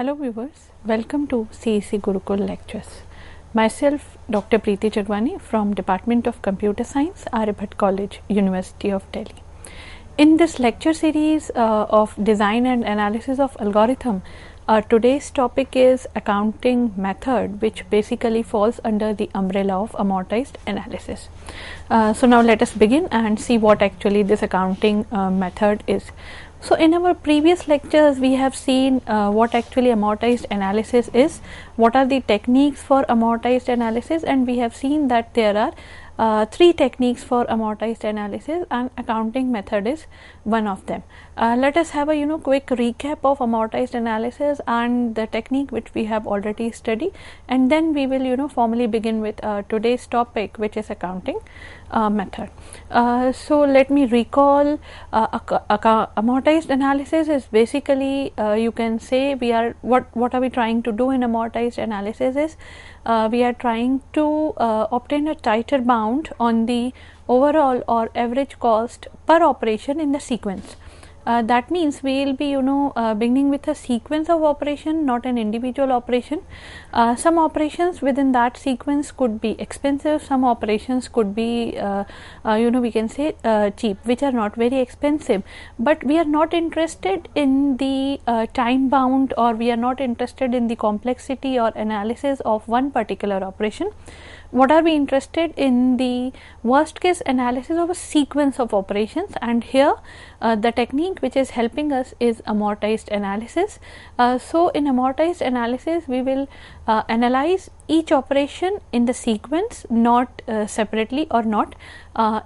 Hello viewers, welcome to CEC Gurukul lectures. Myself Dr. Preeti Jagwani from Department of Computer Science, Aryabhatta College, University of Delhi. In this lecture series of design and analysis of algorithm, today's topic is accounting method, which basically falls under the umbrella of amortized analysis. So now let us begin and see what actually this accounting method is. So in our previous lectures we have seen what actually amortized analysis is, what are the techniques for amortized analysis, and we have seen that there are three techniques for amortized analysis and accounting method is one of them. Let us have a quick recap of amortized analysis and the technique which we have already studied, and then we will formally begin with today's topic, which is accounting method. So let me recall, amortized analysis is basically you can say we are what are we trying to do in amortized analysis is we are trying to obtain a tighter bound on the overall or average cost per operation in the sequence. That means we will be beginning with a sequence of operation, not an individual operation. Some operations within that sequence could be expensive, some operations could be we can say cheap, which are not very expensive, but we are not interested in the time bound, or we are not interested in the complexity or analysis of one particular operation. What are we interested in? The worst case analysis of a sequence of operations, and here the technique which is helping us is amortized analysis. So in amortized analysis we will analyze each operation in the sequence, not separately or not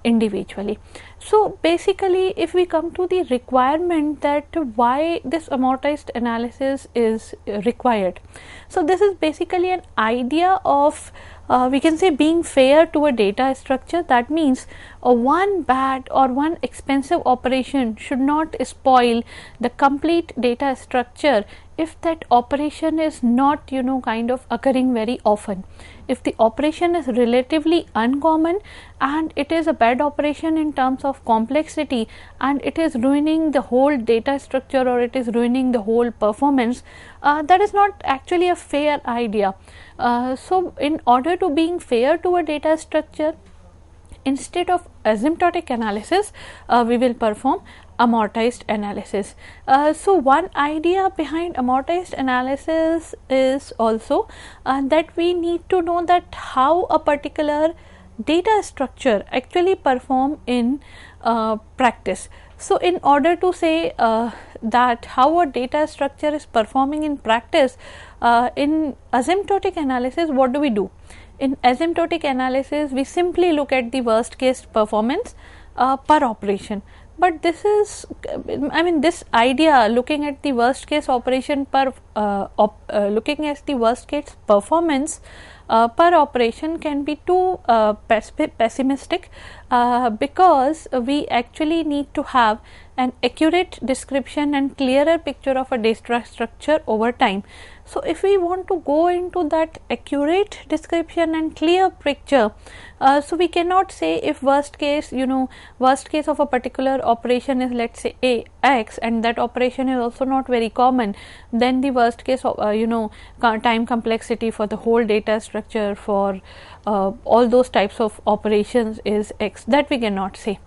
individually. So basically, if we come to the requirement that why this amortized analysis is required, so this is basically an idea of we can say being fair to a data structure. That means one bad or one expensive operation should not spoil the complete data structure if that operation is not kind of occurring very often. If the operation is relatively uncommon and it is a bad operation in terms of complexity, and it is ruining the whole data structure or it is ruining the whole performance, that is not actually a fair idea. So in order to being fair to a data structure, instead of asymptotic analysis, we will perform amortized analysis. So one idea behind amortized analysis is also that we need to know that how a particular data structure actually perform in practice. So in order to say that how a data structure is performing in practice, in asymptotic analysis, what do we do? In asymptotic analysis, we simply look at the worst case performance per operation. But this is, this idea, looking at the worst case operation per looking at the worst case performance per operation can be too pessimistic, because we actually need to have an accurate description and clearer picture of a data structure over time. So if we want to go into that accurate description and clear picture, so we cannot say if worst case of a particular operation is, let's say, X, and that operation is also not very common, then the worst case time complexity for the whole data structure for all those types of operations is X. That we cannot say.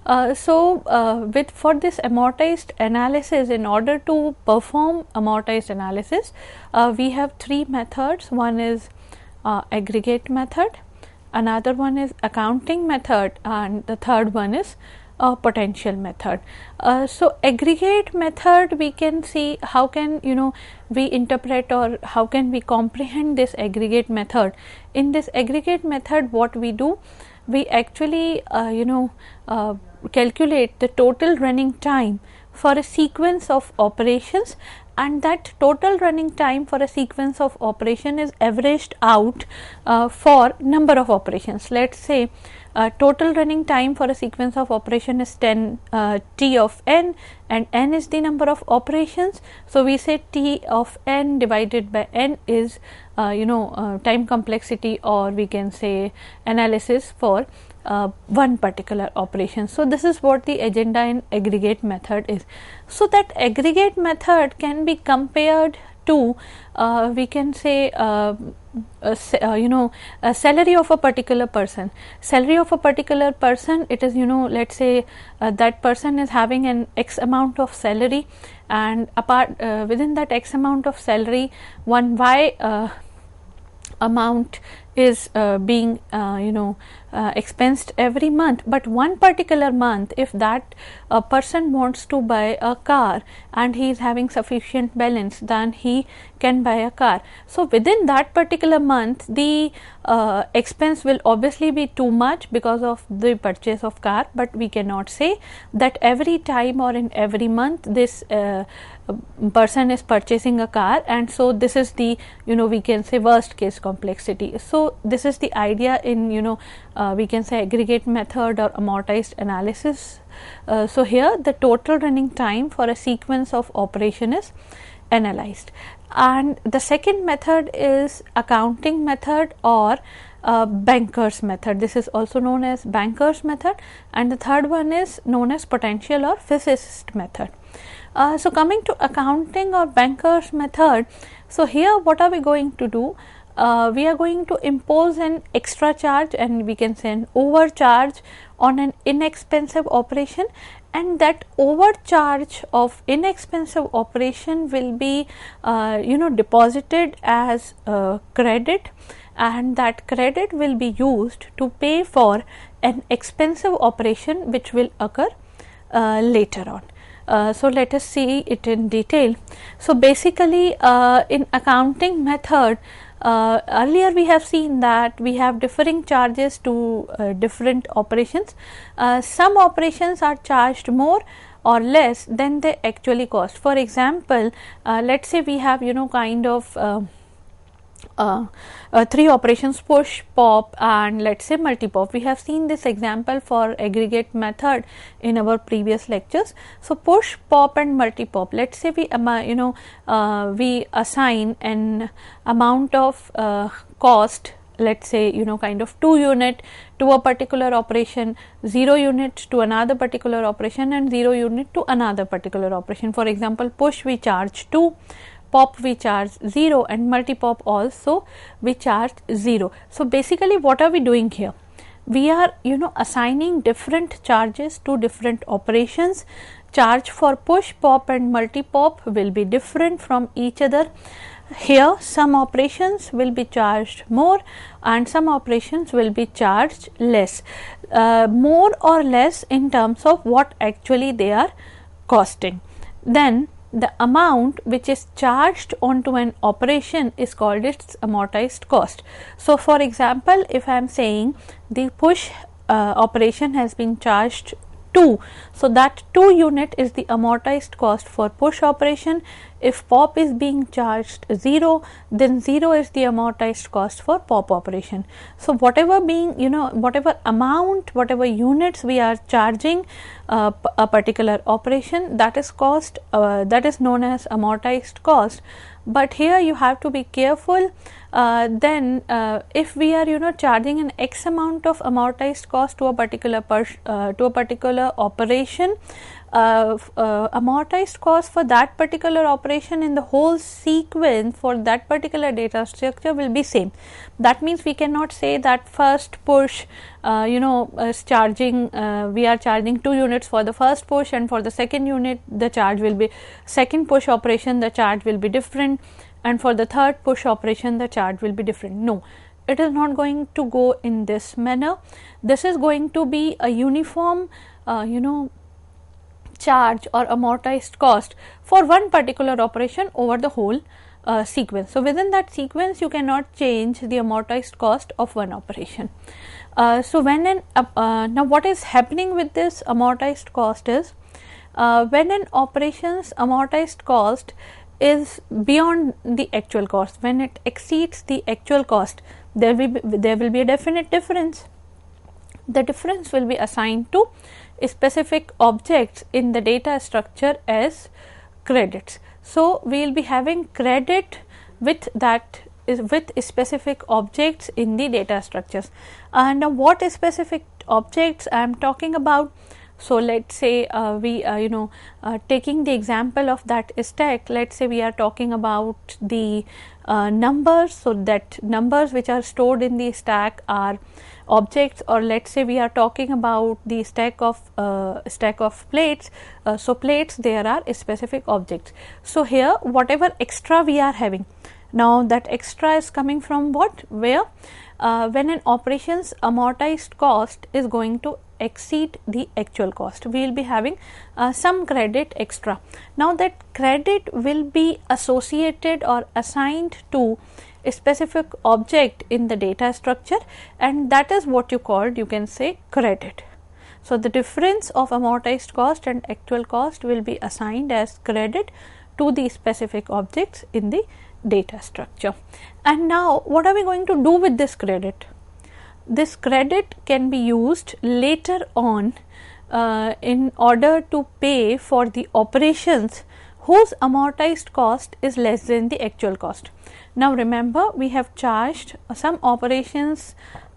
For this amortized analysis, in order to perform amortized analysis, we have three methods. One is aggregate method, another one is accounting method, and the third one is potential method. So aggregate method, we can see how can we interpret or how can we comprehend this aggregate method. In this aggregate method, what we do, we actually calculate the total running time for a sequence of operations, and that total running time for a sequence of operation is averaged out for number of operations. Let's say total running time for a sequence of operation is 10 t of n, and n is the number of operations. So we say t of n divided by n is time complexity, or we can say analysis for one particular operation. So this is what the agenda in aggregate method is. So that aggregate method can be compared to we can say a salary of a particular person. Salary of a particular person, it is, let's say that person is having an X amount of salary, and apart within that X amount of salary, one Y amount is being expensed every month. But one particular month, if that person wants to buy a car and he is having sufficient balance, then he can buy a car. So within that particular month, the expense will obviously be too much because of the purchase of car, but we cannot say that every time or in every month this person is purchasing a car, and so this is the we can say worst case complexity. So this is the idea in we can say aggregate method or amortized analysis. So here the total running time for a sequence of operation is analyzed, and the second method is accounting method or Banker's method. This is also known as Banker's method, and the third one is known as potential or physicist method. So coming to accounting or Banker's method, so here what are we going to do? We are going to impose an extra charge, and we can say an overcharge on an inexpensive operation, and that overcharge of inexpensive operation will be deposited as credit, and that credit will be used to pay for an expensive operation which will occur later on. So let us see it in detail. So basically in accounting method, earlier we have seen that we have differing charges to different operations. Some operations are charged more or less than they actually cost. For example, let us say we have kind of three operations: push, pop, and let us say multi-pop. We have seen this example for aggregate method in our previous lectures. So push, pop, and multi-pop. Let us say we assign an amount of cost, let us say kind of 2 unit to a particular operation, 0 unit to another particular operation, and 0 unit to another particular operation. For example, push we charge 2, pop we charge 0, and multi-pop also we charge 0. So basically what are we doing here? We are assigning different charges to different operations. Charge for push, pop, and multi-pop will be different from each other. Here some operations will be charged more and some operations will be charged less, more or less in terms of what actually they are costing. Then the amount which is charged onto an operation is called its amortized cost. So for example, if I am saying the push operation has been charged 2, so that 2 unit is the amortized cost for push operation. If pop is being charged 0, then 0 is the amortized cost for pop operation. So whatever being whatever amount, whatever units we are charging a particular operation, that is cost, that is known as amortized cost. But here you have to be careful. Then if we are charging an X amount of amortized cost to a particular operation, amortized cost for that particular operation in the whole sequence for that particular data structure will be same. That means we cannot say that first push is charging, we are charging 2 units for the first push, and for the second unit the charge will be, second push operation the charge will be different, and for the third push operation the charge will be different. No, it is not going to go in this manner. This is going to be a uniform charge or amortized cost for one particular operation over the whole sequence. So within that sequence you cannot change the amortized cost of one operation. So when now what is happening with this amortized cost is, when an operation's amortized cost is beyond the actual cost, when it exceeds the actual cost, there will be a definite difference. The difference will be assigned to specific objects in the data structure as credits. So we will be having credit with that with specific objects in the data structures. And what specific objects I am talking about? So let's say we taking the example of that stack, let's say we are talking about the numbers, so that numbers which are stored in the stack are objects, or let's say we are talking about the stack of plates, so plates, there are specific objects. So here whatever extra we are having, now that extra is coming from what, where, when an operation's amortized cost is going to exceed the actual cost, we will be having some credit extra. Now that credit will be associated or assigned to a specific object in the data structure, and that is what you can say credit. So the difference of amortized cost and actual cost will be assigned as credit to the specific objects in the data structure. And now what are we going to do with this credit? This credit can be used later on in order to pay for the operations whose amortized cost is less than the actual cost. Now remember, we have charged some operations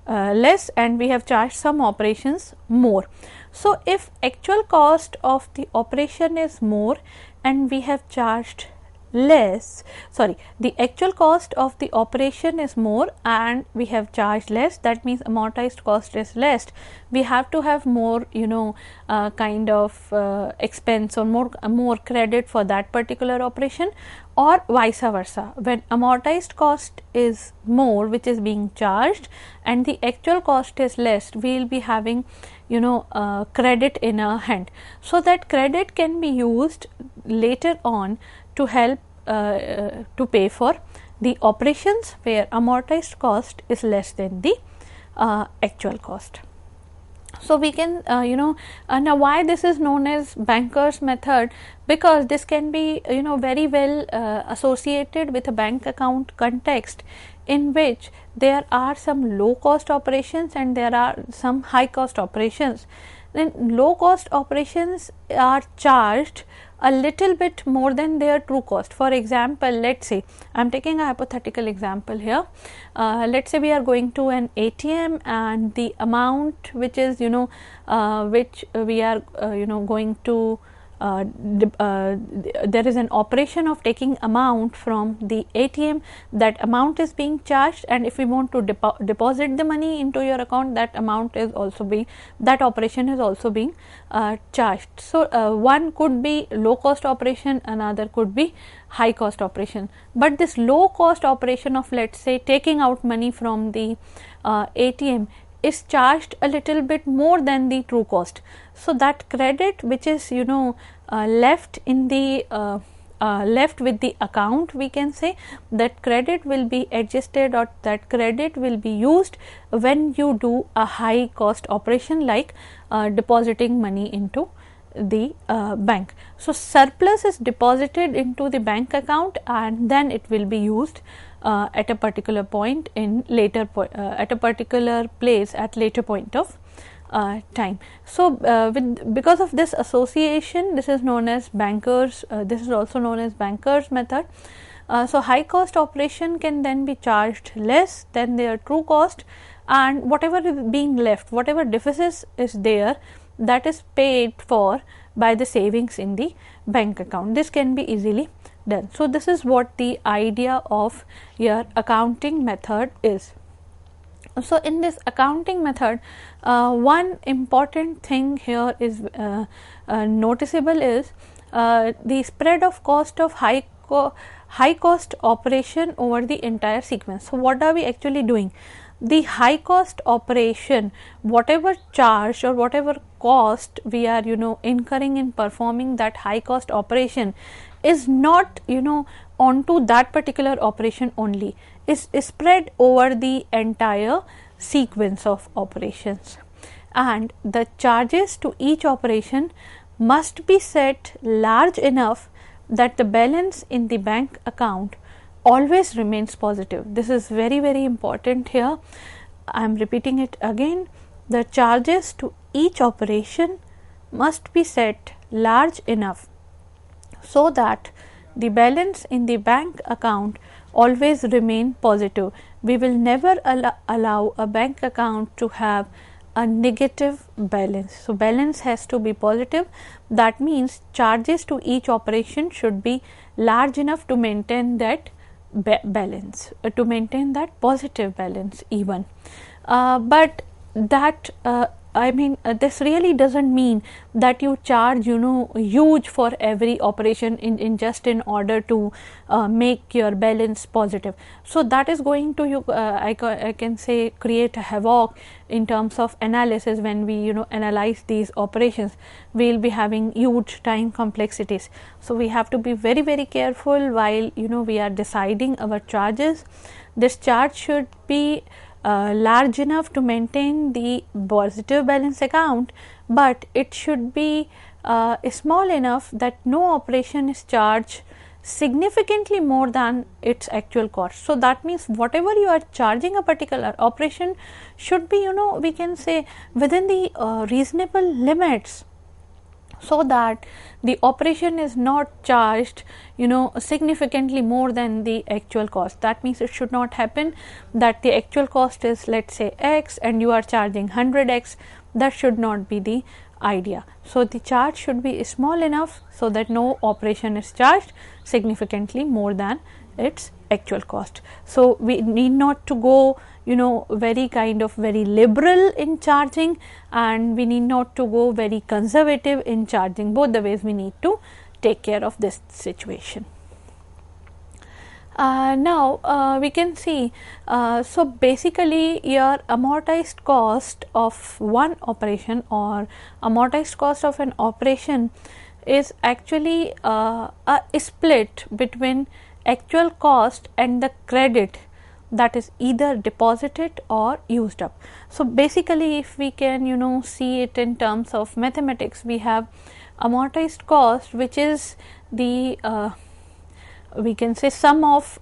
less and we have charged some operations more. So if actual cost of the operation is more and we have charged less, the actual cost of the operation is more and we have charged less, that means amortized cost is less, we have to have more kind of expense or more credit for that particular operation, or vice versa. When amortized cost is more, which is being charged, and the actual cost is less, we will be having credit in our hand. So that credit can be used later on to help to pay for the operations where amortized cost is less than the actual cost. So we can now why this is known as banker's method, because this can be very well associated with a bank account context in which there are some low cost operations and there are some high cost operations. Then low cost operations are charged a little bit more than their true cost. For example, let's say I am taking a hypothetical example here. Let's say we are going to an ATM and the amount which is which we are going to there is an operation of taking amount from the ATM, that amount is being charged, and if we want to deposit the money into your account, that amount is also being, that operation is also being charged. So one could be low cost operation, another could be high cost operation, but this low cost operation of, let's say, taking out money from the ATM is charged a little bit more than the true cost. So that credit which is left in the left with the account, we can say that credit will be adjusted, or that credit will be used when you do a high cost operation like depositing money into the bank. So surplus is deposited into the bank account and then it will be used at a particular point in later at a particular place at later point of time. So because of this association, this is known as bankers, this is also known as bankers method. So high cost operation can then be charged less than their true cost, and whatever is being left, whatever deficit is there, that is paid for by the savings in the bank account. This can be easily done. So this is what the idea of your accounting method is. So in this accounting method, one important thing here is noticeable is the spread of cost of high cost operation over the entire sequence. So what are we actually doing? The high cost operation, whatever charge or whatever cost we are incurring in performing that high cost operation, is not onto that particular operation only, is spread over the entire sequence of operations, and the charges to each operation must be set large enough that the balance in the bank account always remains positive. This is very, very important here. I am repeating it again. The charges to each operation must be set large enough so that the balance in the bank account always remain positive. We will never allow a bank account to have a negative balance. So, balance has to be positive. That means charges to each operation should be large enough to maintain that balance, to maintain that positive balance even. But that I mean this really doesn't mean that you charge huge for every operation in just in order to make your balance positive. So, that is going to I can say create a havoc in terms of analysis. When we analyze these operations, we will be having huge time complexities. So, we have to be very careful while we are deciding our charges. This charge should be large enough to maintain the positive balance account, but it should be small enough that no operation is charged significantly more than its actual cost. So, that means whatever you are charging a particular operation should be we can say within the reasonable limits, so that the operation is not charged significantly more than the actual cost. That means it should not happen that the actual cost is, let us say, x and you are charging 100x. That should not be the idea. So, the charge should be small enough so that no operation is charged significantly more than its actual cost. So, we need not to go very liberal in charging, and we need not to go very conservative in charging. Both the ways we need to take care of this situation. Now, we can see, so basically your amortized cost of one operation or amortized cost of an operation is actually a split between actual cost and the credit that is either deposited or used up. So, basically if we can see it in terms of mathematics, we have amortized cost, which is the we can say sum of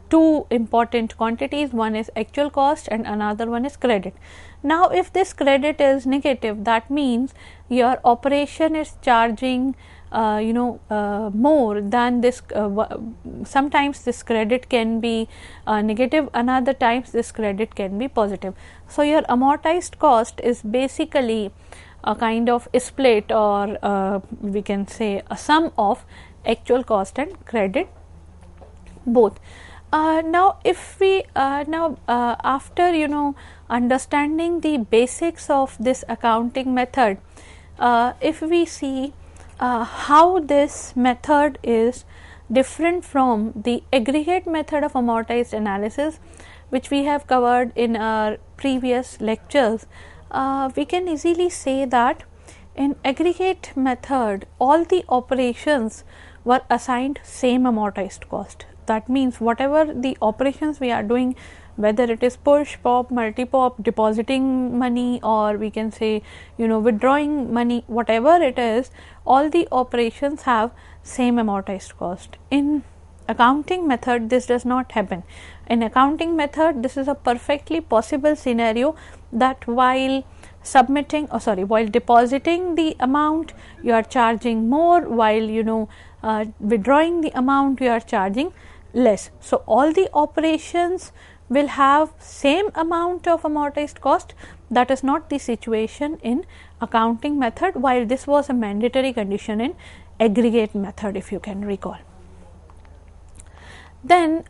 two important quantities. One is actual cost and another one is credit. Now, if this credit is negative, that means your operation is charging more than this. Sometimes this credit can be negative, another times this credit can be positive. So, your amortized cost is basically a kind of split, or we can say a sum of actual cost and credit both. Now, if we after understanding the basics of this accounting method, if we see how this method is different from the aggregate method of amortized analysis, which we have covered in our previous lectures, we can easily say that in aggregate method all the operations were assigned same amortized cost. That means whatever the operations we are doing, whether it is push, pop, multi-pop, depositing money, or we can say withdrawing money, whatever it is, all the operations have same amortized cost. In accounting method this does not happen. In accounting method this is a perfectly possible scenario that while while depositing the amount you are charging more, while withdrawing the amount you are charging less. So, all the operations will have same amount of amortized cost. That is not the situation in accounting method, while this was a mandatory condition in aggregate method, if you can recall. Then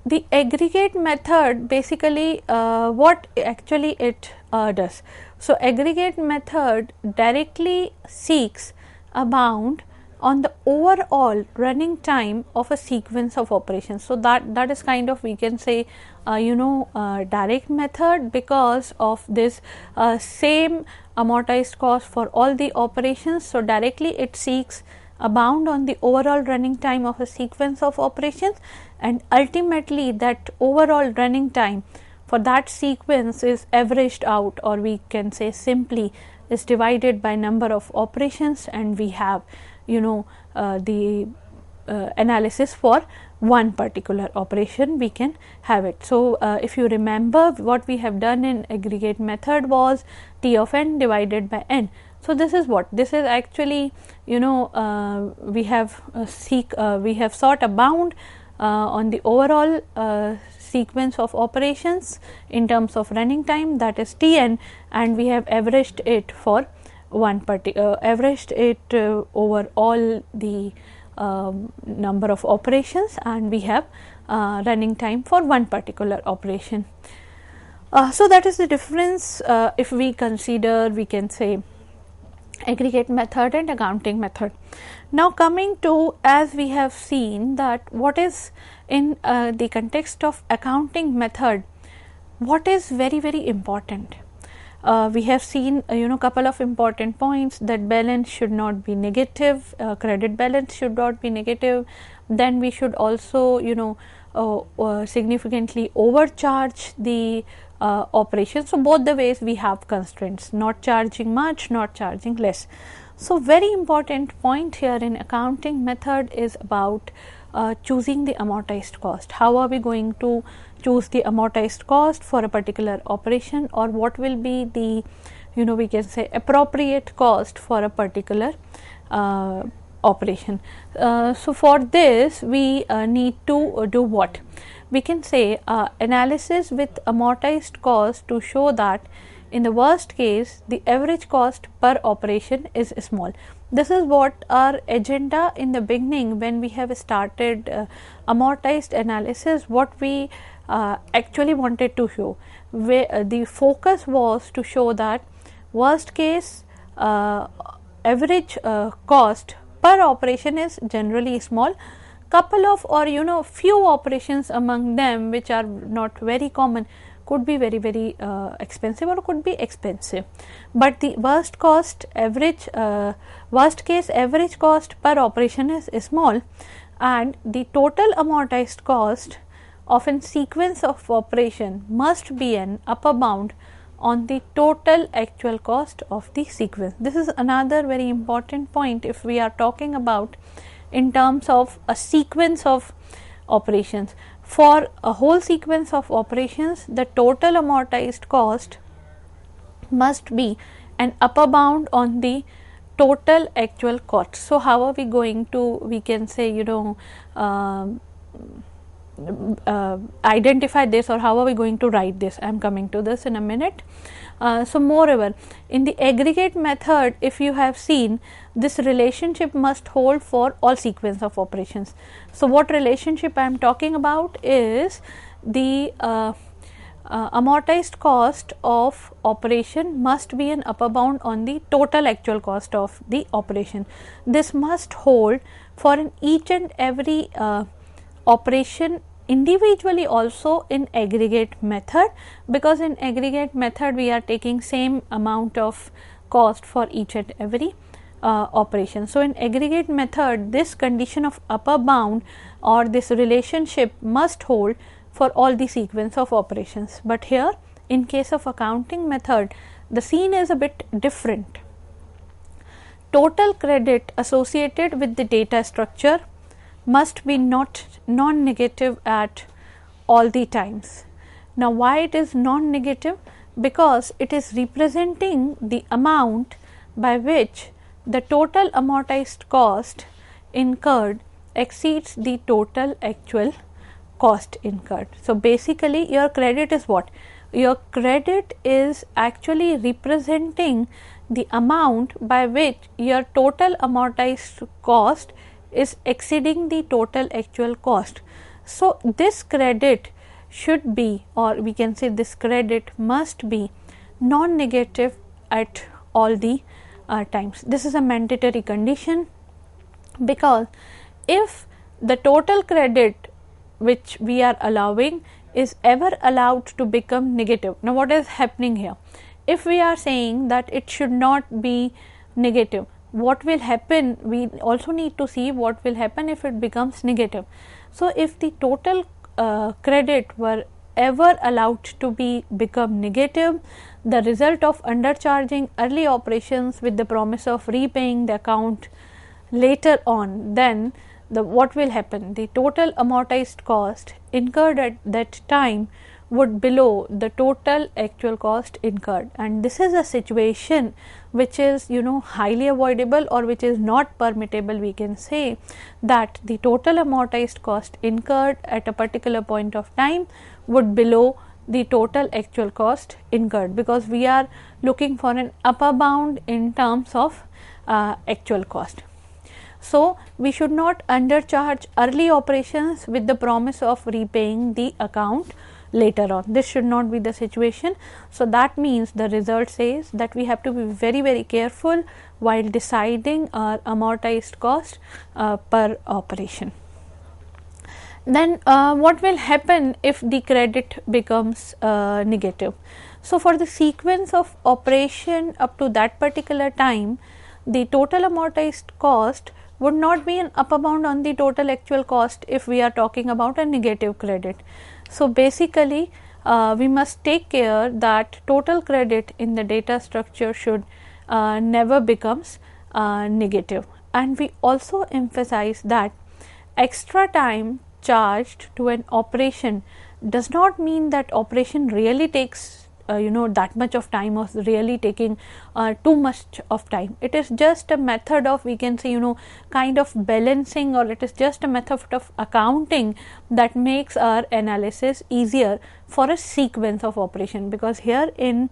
the aggregate method basically what actually it does. So, aggregate method directly seeks a bound on the overall running time of a sequence of operations. So, that is kind of we can say direct method, because of this same amortized cost for all the operations. So, directly it seeks a bound on the overall running time of a sequence of operations, and ultimately that overall running time for that sequence is averaged out, or we can say simply is divided by number of operations, and we have the analysis for one particular operation we can have it. So, if you remember what we have done in aggregate method was T of n divided by n. So, this is what this is actually we have sought a bound on the overall sequence of operations in terms of running time, that is Tn, and we have averaged it for one averaged it over all the number of operations, and we have running time for one particular operation. So that is the difference if we consider, we can say, aggregate method and accounting method. Now coming to, as we have seen that what is in the context of accounting method, what is very important. We have seen couple of important points, that balance should not be negative, credit balance should not be negative, then we should also significantly overcharge the operation. So both the ways we have constraints, not charging much, not charging less. So very important point here in accounting method is about choosing the amortized cost. How are we going to choose the amortized cost for a particular operation, or what will be the we can say appropriate cost for a particular operation. So for this we need to do what? We can say analysis with amortized cost to show that in the worst case the average cost per operation is small. This is what our agenda in the beginning when we have started amortized analysis, what we actually wanted to show, where the focus was to show that worst case average cost per operation is generally small. Couple of or few operations among them which are not very common could be very expensive or could be expensive, but the worst case average cost per operation is small, and the total amortized cost of a sequence of operation must be an upper bound on the total actual cost of the sequence. This is another very important point if we are talking about in terms of a sequence of operations. For a whole sequence of operations, the total amortized cost must be an upper bound on the total actual cost. So how are we going to, we can say identify this, or how are we going to write this? I am coming to this in a minute. So moreover, in the aggregate method, if you have seen, this relationship must hold for all sequence of operations. So what relationship I am talking about is the amortized cost of operation must be an upper bound on the total actual cost of the operation. This must hold for an each and every operation individually also in aggregate method, because in aggregate method we are taking same amount of cost for each and every operation. So in aggregate method, this condition of upper bound or this relationship must hold for all the sequence of operations, but here in case of accounting method the scene is a bit different. Total credit associated with the data structure must be not non-negative at all the times. Now why it is non-negative? Because it is representing the amount by which the total amortized cost incurred exceeds the total actual cost incurred. So basically your credit is what? Your credit is actually representing the amount by which your total amortized cost is exceeding the total actual cost. So this credit should be, or we can say this credit must be non-negative at all the times. This is a mandatory condition, because if the total credit which we are allowing is ever allowed to become negative. Now what is happening here? If we are saying that it should not be negative, what will happen? We also need to see what will happen if it becomes negative. So if the total credit were ever allowed to become negative, the result of undercharging early operations with the promise of repaying the account later on, then what will happen? The total amortized cost incurred at that time would below the total actual cost incurred, and this is a situation which is highly avoidable, or which is not permittable. We can say that the total amortized cost incurred at a particular point of time would below the total actual cost incurred, because we are looking for an upper bound in terms of actual cost. So, we should not undercharge early operations with the promise of repaying the account later on. This should not be the situation. So, that means the result says that we have to be very careful while deciding our amortized cost per operation. Then what will happen if the credit becomes negative? So, for the sequence of operation up to that particular time, the total amortized cost would not be an upper bound on the total actual cost if we are talking about a negative credit. So, basically we must take care that total credit in the data structure should never becomes negative, and we also emphasize that extra time charged to an operation does not mean that operation really takes that much of time, or really taking too much of time. It is just a method of, we can say, kind of balancing, or it is just a method of accounting that makes our analysis easier for a sequence of operation, because here in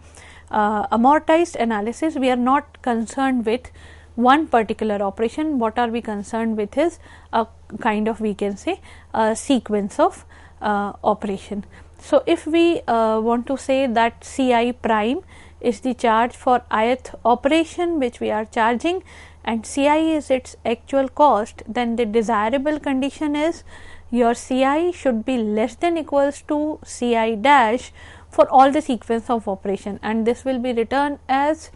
amortized analysis we are not concerned with one particular operation. What are we concerned with is a kind of, we can say, a sequence of operation. So, if we want to say that Ci prime is the charge for ith operation which we are charging, and Ci is its actual cost, then the desirable condition is your Ci should be less than equals to Ci dash for all the sequence of operation, and this will be written as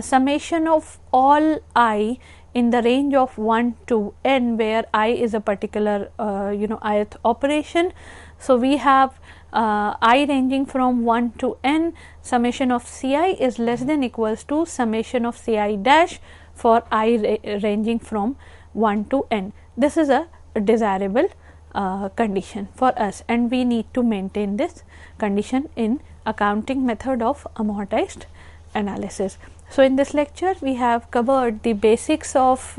summation of all I in the range of 1 to n, where I is a particular ith operation. So, we have I ranging from 1 to n, summation of Ci is less than equals to summation of Ci dash for I ranging from 1 to n. This is a desirable condition for us, and we need to maintain this condition in accounting method of amortized analysis. So, in this lecture we have covered the basics of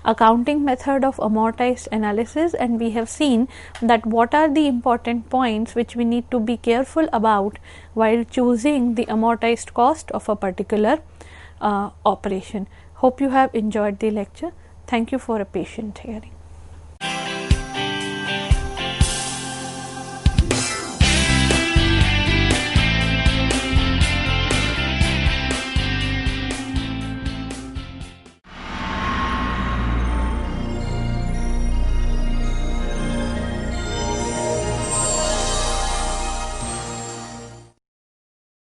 accounting method of amortized analysis, and we have seen that what are the important points which we need to be careful about while choosing the amortized cost of a particular operation. Hope you have enjoyed the lecture. Thank you for a patient hearing.